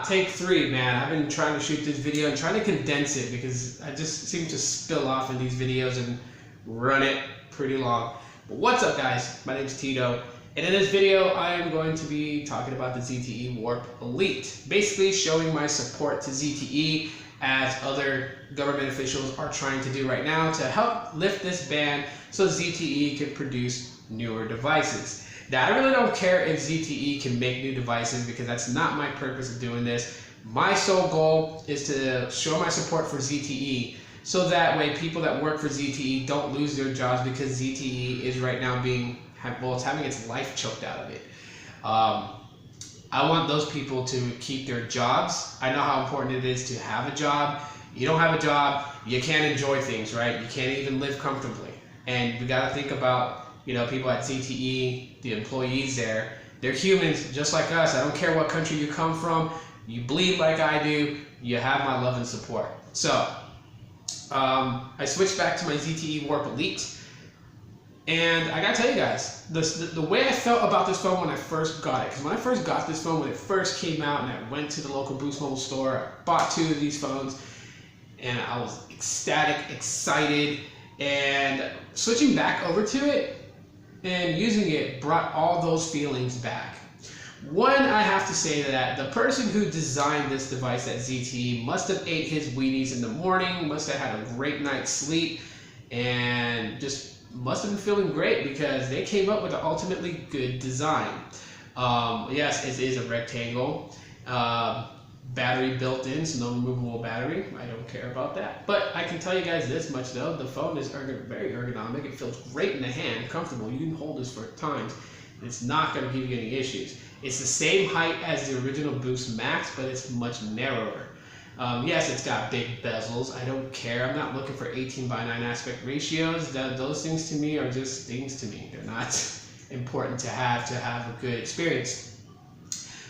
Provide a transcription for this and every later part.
Take 3, man. I've been trying to shoot this video and trying to condense it because I just seem to spill off in these videos and run it pretty long. But what's up, guys? My name's Tito, and in this video I am going to be talking about the ZTE Warp Elite, basically showing my support to ZTE as other government officials are trying to do right now to help lift this ban so ZTE can produce newer devices. Now, I really don't care if ZTE can make new devices because that's not my purpose of doing this. My sole goal is to show my support for ZTE so that way people that work for ZTE don't lose their jobs because ZTE is right now it's having its life choked out of it. I want those people to keep their jobs. I know how important it is to have a job. You don't have a job, you can't enjoy things, right? You can't even live comfortably. And we gotta think about, people at ZTE, the employees there, they're humans just like us. I don't care what country you come from. You bleed like I do. You have my love and support. So, I switched back to my ZTE Warp Elite. And I gotta tell you guys, the way I felt about this phone when I first got it, because when I first got this phone, when it first came out and I went to the local Boost Mobile store, I bought 2 of these phones, and I was ecstatic, excited, and switching back over to it, and using it brought all those feelings back. One, I have to say that the person who designed this device at ZTE must have ate his Wheaties in the morning, must have had a great night's sleep, and just must have been feeling great because they came up with an ultimately good design. Yes, it is a rectangle. Battery built in, so no removable battery. I don't care about that. But I can tell you guys this much though, the phone is very ergonomic. It feels great in the hand, comfortable. You can hold this for times. It's not going to give you any issues. It's the same height as the original Boost Max, but it's much narrower. Yes, it's got big bezels. I don't care. I'm not looking for 18:9 aspect ratios. Those things to me are just things to me. They're not important to have a good experience.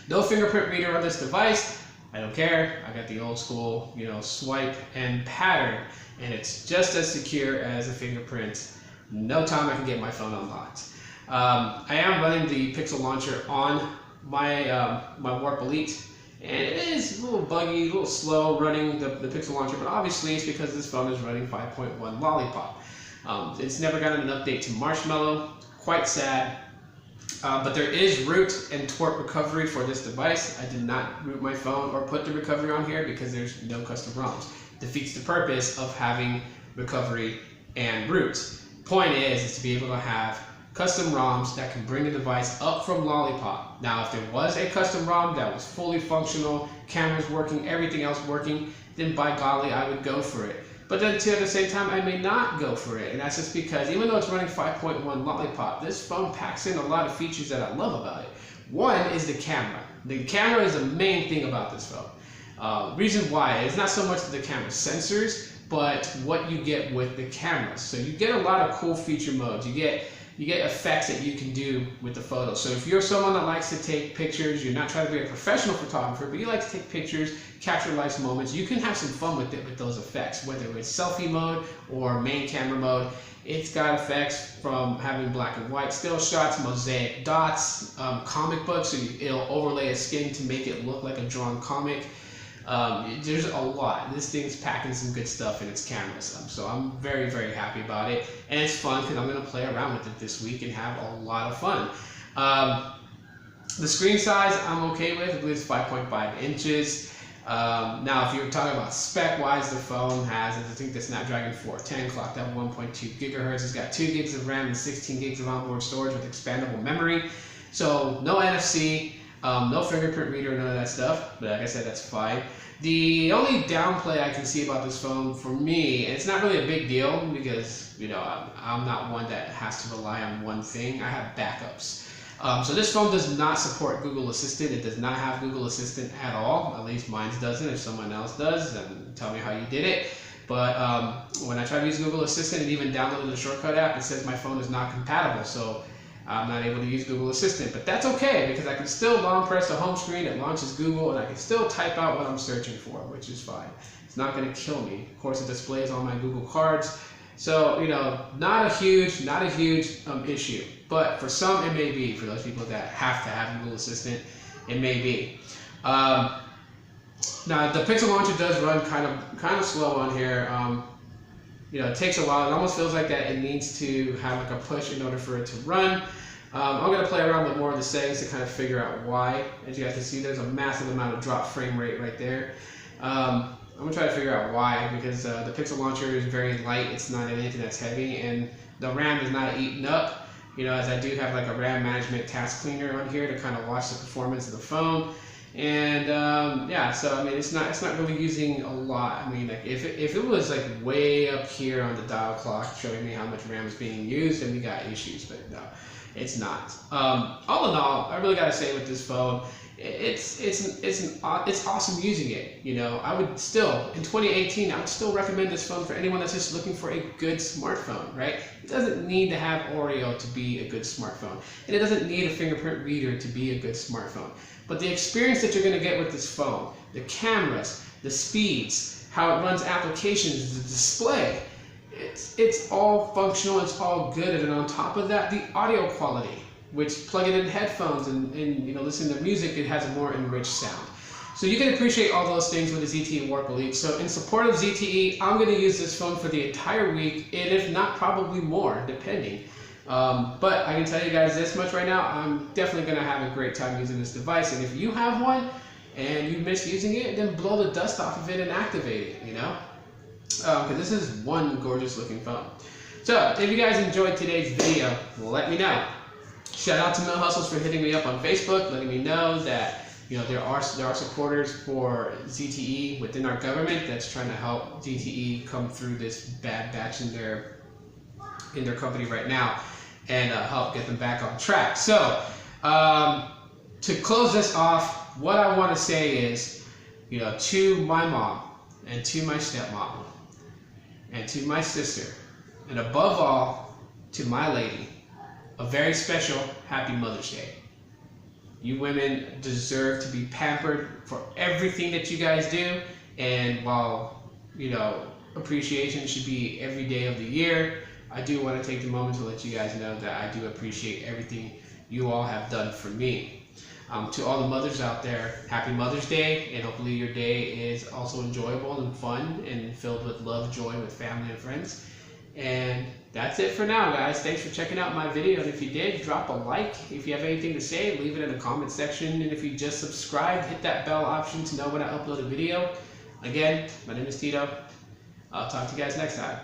No fingerprint reader on this device. I don't care. I got the old school, swipe and pattern, and it's just as secure as a fingerprint. No time I can get my phone unlocked. I am running the Pixel launcher on my my Warp Elite, and it is a little buggy, a little slow running the Pixel launcher, but obviously it's because this phone is running 5.1 Lollipop. It's never gotten an update to Marshmallow. Quite sad. But there is root and torque recovery for this device. I did not root my phone or put the recovery on here because there's no custom ROMs. Defeats the purpose of having recovery and root. Point is to be able to have custom ROMs that can bring the device up from Lollipop. Now, if there was a custom ROM that was fully functional, cameras working, everything else working, then by golly, I would go for it. But then too, at the same time, I may not go for it. And that's just because even though it's running 5.1 Lollipop, this phone packs in a lot of features that I love about it. One is the camera. The camera is the main thing about this phone. Reason why, it's not so much the camera sensors, but what you get with the cameras. So you get a lot of cool feature modes. You get effects that you can do with the photos. So if you're someone that likes to take pictures, you're not trying to be a professional photographer, but you like to take pictures, capture life's moments, you can have some fun with it with those effects, whether it's selfie mode or main camera mode. It's got effects from having black and white still shots, mosaic dots, comic books, so it'll overlay a skin to make it look like a drawn comic. There's a lot. This thing's packing some good stuff in its cameras, so I'm very happy about it, and it's fun because I'm going to play around with it this week and have a lot of fun. The screen size I'm okay with. I believe it's 5.5 inches. Now, if you're talking about spec-wise, the phone has, I think, the Snapdragon 410 clocked at 1.2 gigahertz. It's got 2 gigs of RAM and 16 gigs of onboard storage with expandable memory. So no NFC. No fingerprint reader, none of that stuff, but like I said, that's fine. The only downplay I can see about this phone for me, and it's not really a big deal because, I'm not one that has to rely on one thing. I have backups. So this phone does not support Google Assistant. It does not have Google Assistant at all. At least mine doesn't. If someone else does, then tell me how you did it. But when I try to use Google Assistant and even downloaded the shortcut app, it says my phone is not compatible. So I'm not able to use Google Assistant, but that's okay because I can still long press the home screen, it launches Google, and I can still type out what I'm searching for, which is fine. It's not going to kill me. Of course, it displays all my Google cards, so not a huge issue. But for some, it may be. For those people that have to have Google Assistant, it may be. Now the Pixel launcher does run kind of slow on here. It takes a while. It almost feels like that it needs to have like a push in order for it to run. I'm going to play around with more of the settings to kind of figure out why. As you guys can see, there's a massive amount of drop frame rate right there. I'm going to try to figure out why, because the Pixel launcher is very light. It's not anything that's heavy, and the RAM is not eaten up. As I do have like a RAM management task cleaner on here to kind of watch the performance of the phone. And yeah, so I mean, it's not really using a lot. I mean, like if it was like way up here on the dial clock showing me how much RAM is being used, then we got issues. But no, it's not. All in all, I really gotta say with this phone, it's awesome using it. I would still, in 2018, I would still recommend this phone for anyone that's just looking for a good smartphone, right? It doesn't need to have Oreo to be a good smartphone, and it doesn't need a fingerprint reader to be a good smartphone. But the experience that you're going to get with this phone, the cameras, the speeds, how it runs applications, the display, it's all functional, it's all good. And on top of that, the audio quality, which plug it in headphones and listen to music, it has a more enriched sound. So you can appreciate all those things with the ZTE Warp Elite. So in support of ZTE, I'm going to use this phone for the entire week, and if not, probably more, depending. But I can tell you guys this much right now, I'm definitely going to have a great time using this device. And if you have one and you miss using it, then blow the dust off of it and activate it, because this is one gorgeous looking phone. So if you guys enjoyed today's video, let me know. Shout out to Mill Hustles for hitting me up on Facebook, letting me know that there are supporters for ZTE within our government that's trying to help ZTE come through this bad batch in their company right now, and help get them back on track. So to close this off, what I want to say is, to my mom and to my stepmom and to my sister, and above all to my lady, a very special happy Mother's Day. You women deserve to be pampered for everything that you guys do, and while appreciation should be every day of the year, I do want to take the moment to let you guys know that I do appreciate everything you all have done for me. To all the mothers out there, happy Mother's Day, and hopefully your day is also enjoyable and fun and filled with love, joy with family and friends. And that's it for now, guys. Thanks for checking out my video, and if you did, drop a like. If you have anything to say, leave it in the comment section, and if you just subscribed, hit that bell option to know when I upload a video. Again, my name is Tito. I'll talk to you guys next time.